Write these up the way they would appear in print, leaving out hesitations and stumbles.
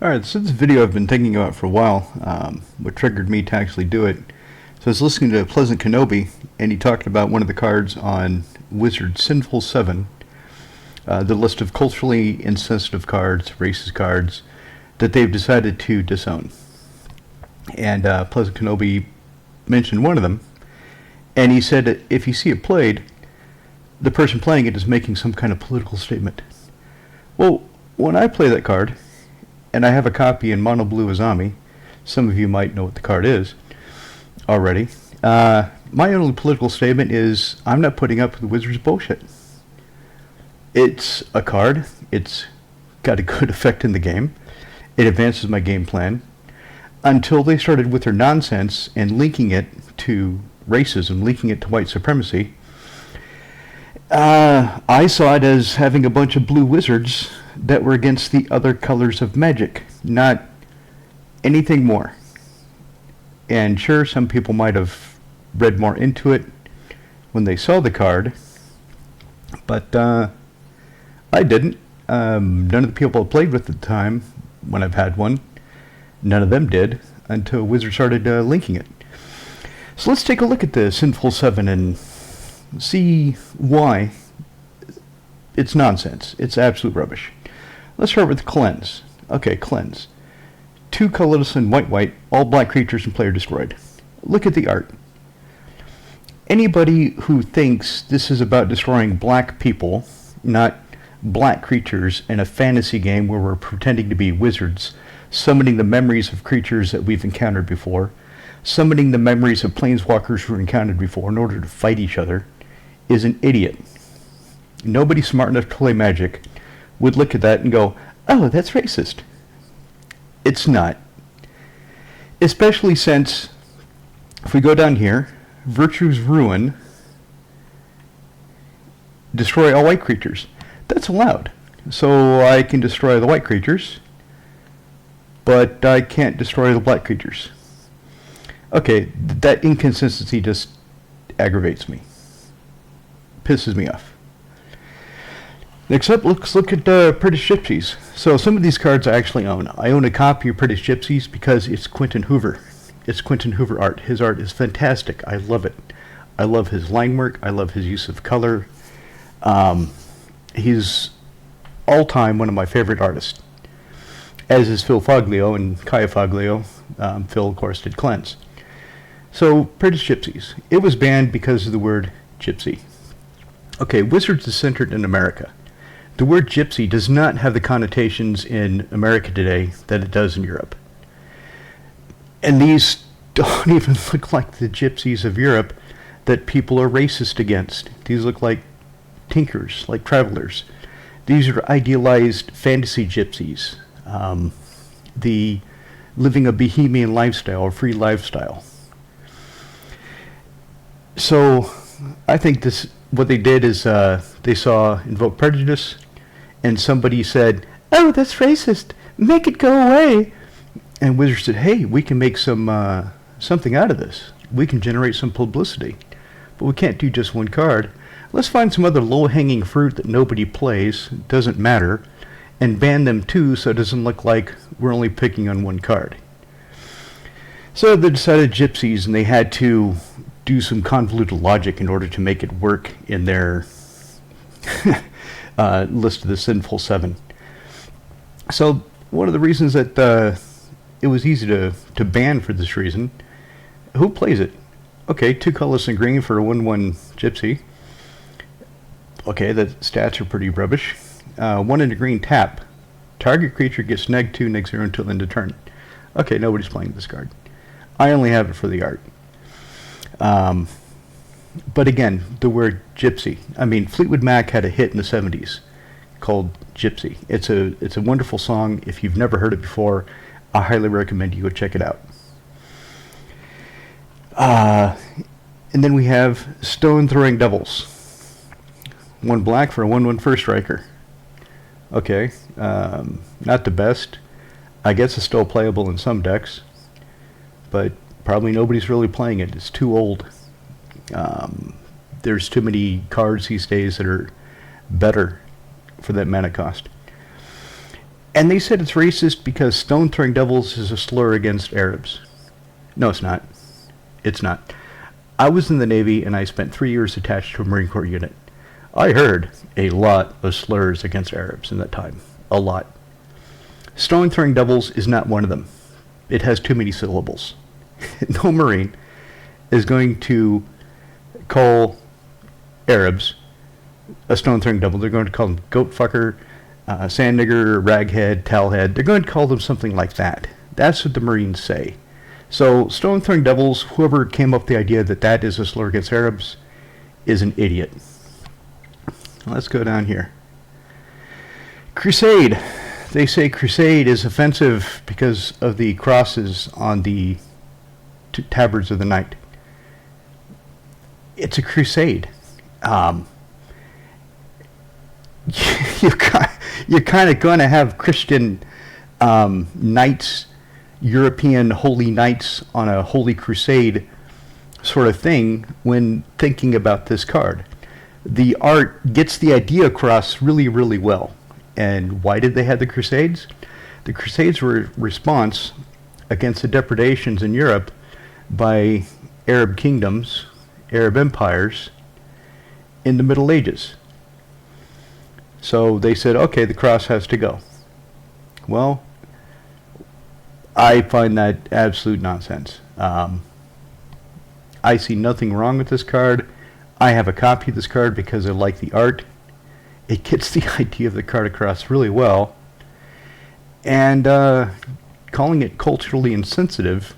Alright, so this video I've been thinking about for a while, what triggered me to actually do it. So I was listening to Pleasant Kenobi, and he talked about one of the cards on Wizard's Sinful Seven, the list of culturally insensitive cards, racist cards, that they've decided to disown. And Pleasant Kenobi mentioned one of them, and he said that if you see it played, the person playing it is making some kind of political statement. Well, when I play that card, and I have a copy in Mono Blue Azami, some of you might know what the card is already, my only political statement is I'm not putting up with the Wizards' bullshit. It's a card, it's got a good effect in the game, it advances my game plan, until they started with their nonsense and linking it to racism, linking it to white supremacy. I saw it as having a bunch of blue wizards that were against the other colors of magic, not anything more. And sure, some people might have read more into it when they saw the card, but I didn't. None of the people I played with at the time, when I've had one, none of them did, until Wizard started linking it. So let's take a look at the Sinful Seven and see why it's nonsense. It's absolute rubbish. Let's start with Cleanse. Okay, Cleanse. 2 colorless and white, all black creatures and player destroyed. Look at the art. Anybody who thinks this is about destroying black people, not black creatures, in a fantasy game where we're pretending to be wizards, summoning the memories of creatures that we've encountered before, summoning the memories of planeswalkers who were encountered before in order to fight each other, is an idiot. Nobody smart enough to play Magic would look at that and go, oh, that's racist. It's not. Especially since, if we go down here, Virtue's Ruin, destroy all white creatures. That's allowed. So I can destroy the white creatures, but I can't destroy the black creatures. Okay, that inconsistency just aggravates me. Pisses me off. Next up, let's look at British Gypsies. So some of these cards I actually own. I own a copy of British Gypsies because it's Quentin Hoover. It's Quentin Hoover art. His art is fantastic. I love it. I love his line work. I love his use of color. He's all-time one of my favorite artists. As is Phil Foglio and Kaya Foglio. Phil, of course, did Cleanse. So, British Gypsies. It was banned because of the word gypsy. Okay, Wizards is centered in America. The word gypsy does not have the connotations in America today that it does in Europe. And these don't even look like the gypsies of Europe that people are racist against. These look like tinkers, like travelers. These are idealized fantasy gypsies. The living a bohemian lifestyle or free lifestyle. So I think what they did is they saw Invoke Prejudice, and somebody said, oh, that's racist, make it go away. And Wizards said, hey, we can make something out of this. We can generate some publicity, but we can't do just one card. Let's find some other low-hanging fruit that nobody plays, doesn't matter, and ban them too so it doesn't look like we're only picking on one card. So they decided Gypsies, and they had to do some convoluted logic in order to make it work in their list of the Sinful Seven. So one of the reasons that it was easy to ban for this reason, who plays it? Okay, 2 colorless and green for a 1/1 Gypsy. Okay, the stats are pretty rubbish. 1 and a green tap. Target creature gets -2, -0 until end of turn. Okay, nobody's playing this card. I only have it for the art. But again, the word gypsy. I mean, Fleetwood Mac had a hit in the 70s called Gypsy. It's a wonderful song. If you've never heard it before, I highly recommend you go check it out. And then we have Stone Throwing Devils. 1 black for a 1/1 first striker. Okay, not the best. I guess it's still playable in some decks, but probably nobody's really playing it. It's too old. There's too many cards these days that are better for that mana cost. And they said it's racist because stone throwing devils is a slur against Arabs. No, it's not. It's not. I was in the Navy and I spent 3 years attached to a Marine Corps unit. I heard a lot of slurs against Arabs in that time. A lot. Stone throwing devils is not one of them. It has too many syllables. No Marine is going to call Arabs a stone throwing devil. They're going to call them goat fucker, sand nigger, raghead, towelhead. They're going to call them something like that. That's what the Marines say. So stone throwing devils, whoever came up with the idea that that is a slur against Arabs, is an idiot. Let's go down here. Crusade. They say Crusade is offensive because of the crosses on the tabards of the night. It's a crusade. You're kind of going to have Christian knights, European holy knights on a holy crusade sort of thing when thinking about this card. The art gets the idea across really, really well. And why did they have the Crusades? The Crusades were a response against the depredations in Europe by Arab kingdoms, Arab empires in the Middle Ages. So they said, okay, the cross has to go. Well, I find that absolute nonsense. I see nothing wrong with this card. I have a copy of this card because I like the art. It gets the idea of the card across really well. And calling it culturally insensitive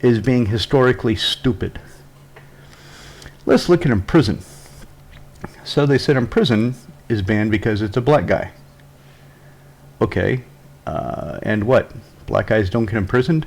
is being historically stupid. Let's look at Impr Prison. So they said Impr Prison is banned because it's a black guy. Okay, and what? Black guys don't get imprisoned?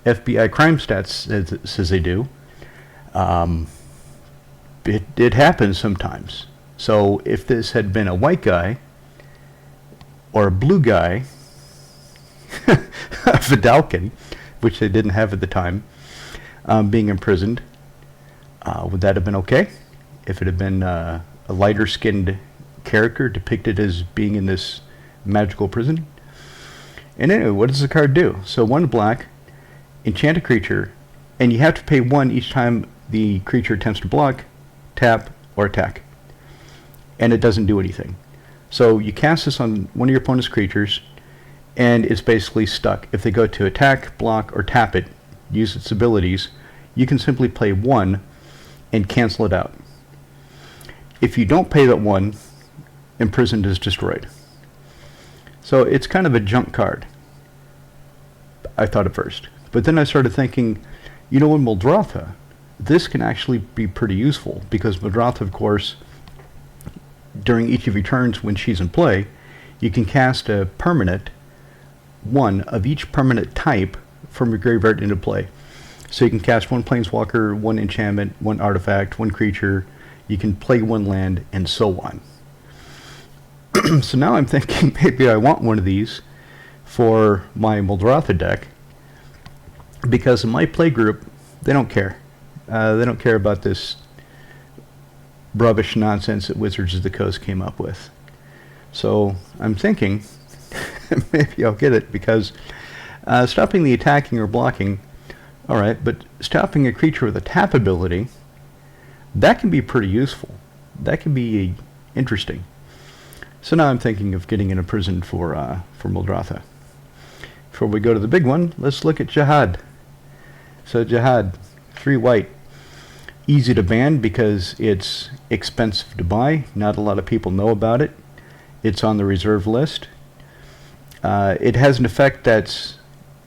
FBI crime stats says they do. It happens sometimes. So if this had been a white guy or a blue guy, a Vidalcan, which they didn't have at the time, being imprisoned, would that have been okay? If it had been a lighter-skinned character depicted as being in this magical prison? And anyway, what does the card do? So 1 black, enchant a creature, and you have to pay 1 each time the creature attempts to block, tap, or attack. And it doesn't do anything. So you cast this on one of your opponent's creatures, and it's basically stuck. If they go to attack, block, or tap it, use its abilities, you can simply play 1 and cancel it out. If you don't pay that 1, Imprisoned is destroyed. So it's kind of a junk card, I thought at first. But then I started thinking, you know, in Muldrotha, this can actually be pretty useful, because Muldrotha, of course, during each of your turns when she's in play, you can cast a permanent, 1 of each permanent type from your graveyard into play. So you can cast 1 planeswalker, 1 enchantment, 1 artifact, 1 creature, you can play 1 land, and so on. So now I'm thinking maybe I want one of these for my Muldrotha deck, because in my play group, they don't care. They don't care about this rubbish nonsense that Wizards of the Coast came up with. So I'm thinking maybe I'll get it, because stopping the attacking or blocking, alright, but stopping a creature with a tap ability, that can be pretty useful. That can be interesting. So now I'm thinking of getting in a prison for Muldrotha. Before we go to the big one, let's look at Jihad. So Jihad, 3 white. Easy to ban because it's expensive to buy. Not a lot of people know about it. It's on the reserve list. It has an effect that's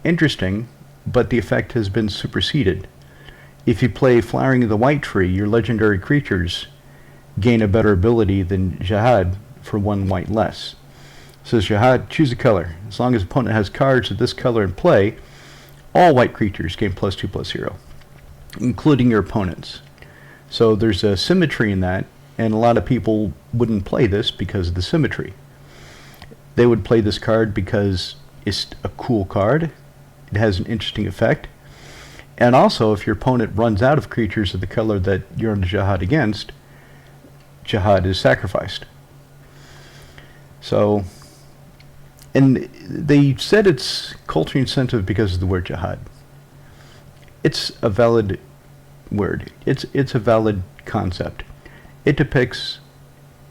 interesting, but the effect has been superseded. If you play Flowering of the White Tree, your legendary creatures gain a better ability than Jihad for 1 white less. So Jihad, choose a color. As long as the opponent has cards of this color in play, all white creatures gain +2/+0, including your opponents. So there's a symmetry in that, and a lot of people wouldn't play this because of the symmetry. They would play this card because it's a cool card, it has an interesting effect, and also if your opponent runs out of creatures of the color that you're on Jihad against, Jihad is sacrificed. So And they said it's culturally insensitive because of the word jihad. It's a valid word. It's a valid concept. It depicts,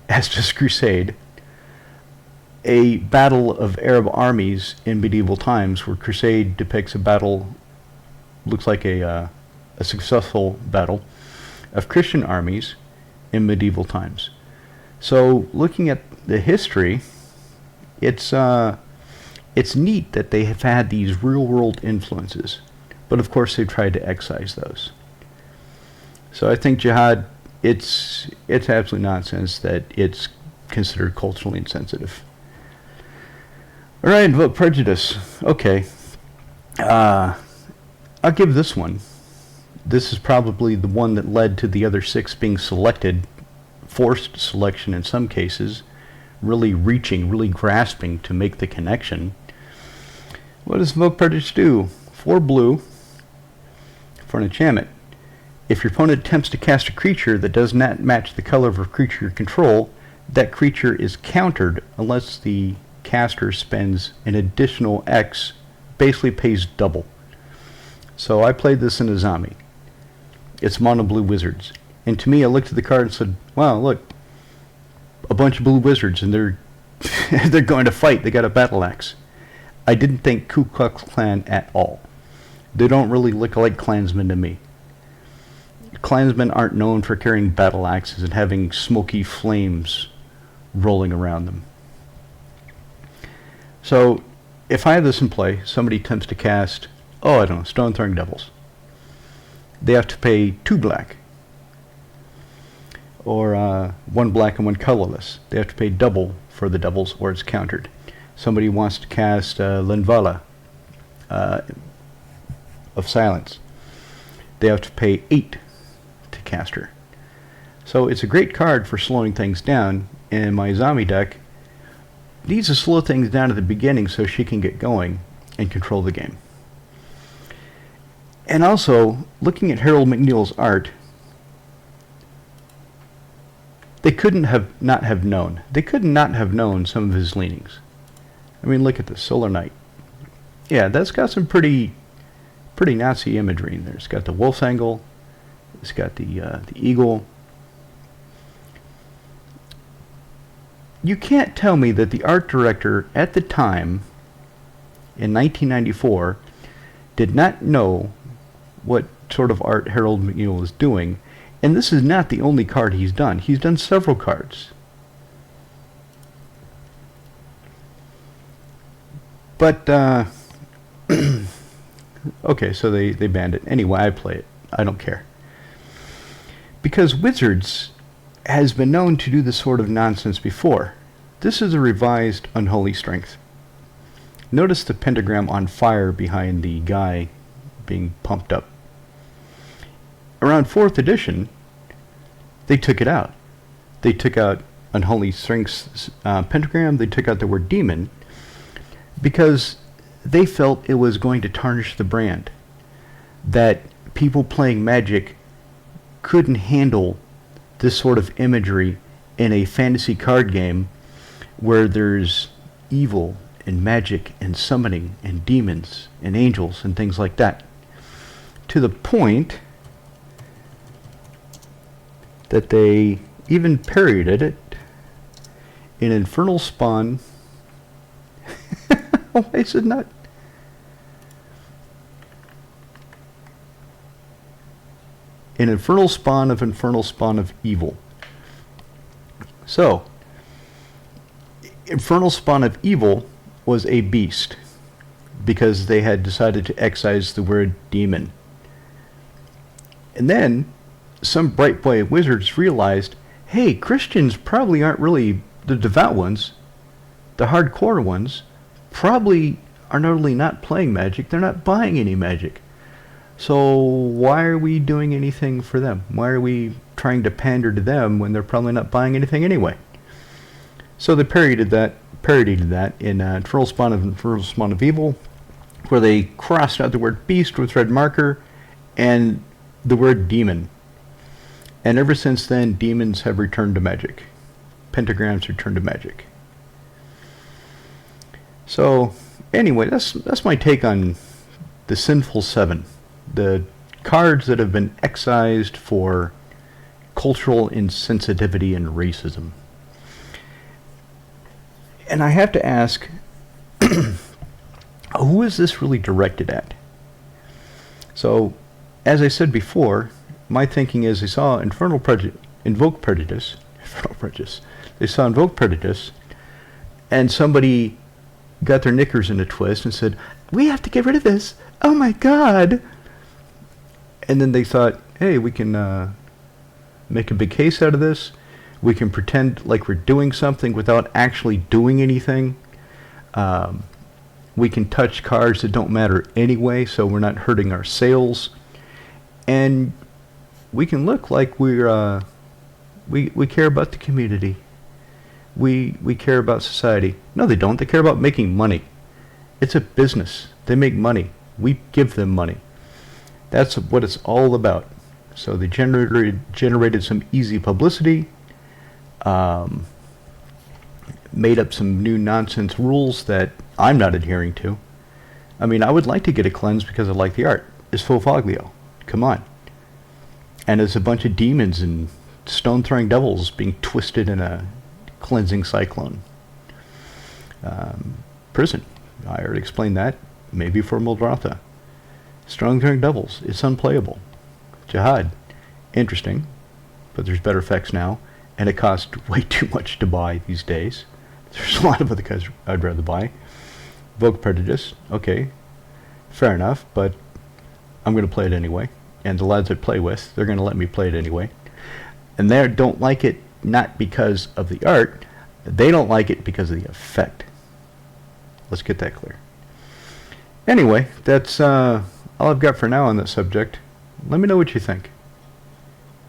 as does Crusade, a battle of Arab armies in medieval times, where Crusade depicts a battle, looks like a successful battle of Christian armies in medieval times. So looking at the history, it's neat that they have had these real-world influences, but of course they've tried to excise those. So I think Jihad, it's absolute nonsense that it's considered culturally insensitive. All right, Invoke Prejudice. Okay. I'll give this one. This is probably the one that led to the other 6 being selected, forced selection in some cases, really reaching, really grasping to make the connection. What does Invoke Prejudice do? 4 blue for an enchantment. If your opponent attempts to cast a creature that does not match the color of a creature you control, that creature is countered unless the caster spends an additional X, basically pays double. So I played this in a zombie. It's mono blue wizards. And to me, I looked at the card and said, wow, look, a bunch of blue wizards, and they're they're going to fight. They got a battle axe. I didn't think Ku Klux Klan at all. They don't really look like Klansmen to me. Klansmen aren't known for carrying battle axes and having smoky flames rolling around them. So, if I have this in play, somebody attempts to cast, I don't know, Stone Throwing Devils. They have to pay 2 black. Or 1 black and 1 colorless. They have to pay double for the devils, or it's countered. Somebody wants to cast Linvala of Silence. They have to pay 8 to cast her. So it's a great card for slowing things down, and my zombie deck needs to slow things down at the beginning so she can get going and control the game. And also, looking at Harold McNeil's art, they couldn't have not have known. They could not have known some of his leanings. I mean, look at this, Solar Knight. Yeah, that's got some pretty Nazi imagery in there. It's got the wolf's angle. It's got the eagle. You can't tell me that the art director at the time, in 1994, did not know what sort of art Harold McNeil was doing. And this is not the only card he's done. He's done several cards. But, okay, so they banned it. Anyway, I play it. I don't care. Because Wizards has been known to do this sort of nonsense before. This is a revised Unholy Strength. Notice the pentagram on fire behind the guy being pumped up. Around 4th edition, they took it out. They took out Unholy Strength's pentagram. They took out the word demon because they felt it was going to tarnish the brand. That people playing Magic couldn't handle this sort of imagery in a fantasy card game where there's evil and magic and summoning and demons and angels and things like that. To the point that they even parodied it in Infernal Spawn. Why is it not? An Infernal Spawn of Evil. So, Infernal Spawn of Evil was a beast because they had decided to excise the word demon. And then some bright boy wizards realized, hey, Christians probably aren't really the devout ones. The hardcore ones probably are not only not playing Magic, they're not buying any Magic. So why are we doing anything for them? Why are we trying to pander to them when they're probably not buying anything anyway? So they parodied that in Infernal Spawn of Evil, where they crossed out the word beast with red marker and the word demon. And ever since then, demons have returned to Magic. Pentagrams returned to Magic. So, anyway, that's my take on the Sinful Seven, the cards that have been excised for cultural insensitivity and racism. And I have to ask, who is this really directed at? So, as I said before, my thinking is they saw Invoke Prejudice. They saw Invoke Prejudice, and somebody got their knickers in a twist and said, "We have to get rid of this. Oh my God!" And then they thought, "Hey, we can make a big case out of this. We can pretend like we're doing something without actually doing anything. We can touch cards that don't matter anyway, so we're not hurting our sales, and we can look like we're we care about the community. We care about society." No, they don't. They care about making money. It's a business. They make money. We give them money. That's what it's all about. So they generated some easy publicity, made up some new nonsense rules that I'm not adhering to. I mean, I would like to get a cleanse because I like the art. It's Foglio. Come on. And it's a bunch of demons and stone-throwing devils being twisted in a cleansing cyclone. Prison. I already explained that. Maybe for Muldratha. Stone-throwing devils. It's unplayable. Jihad. Interesting. But there's better effects now. And it costs way too much to buy these days. There's a lot of other guys I'd rather buy. Invoke Prejudice. Okay. Fair enough. But I'm going to play it anyway. And the lads I play with, they're going to let me play it anyway. And they don't like it not because of the art. They don't like it because of the effect. Let's get that clear. Anyway, that's all I've got for now on that subject. Let me know what you think.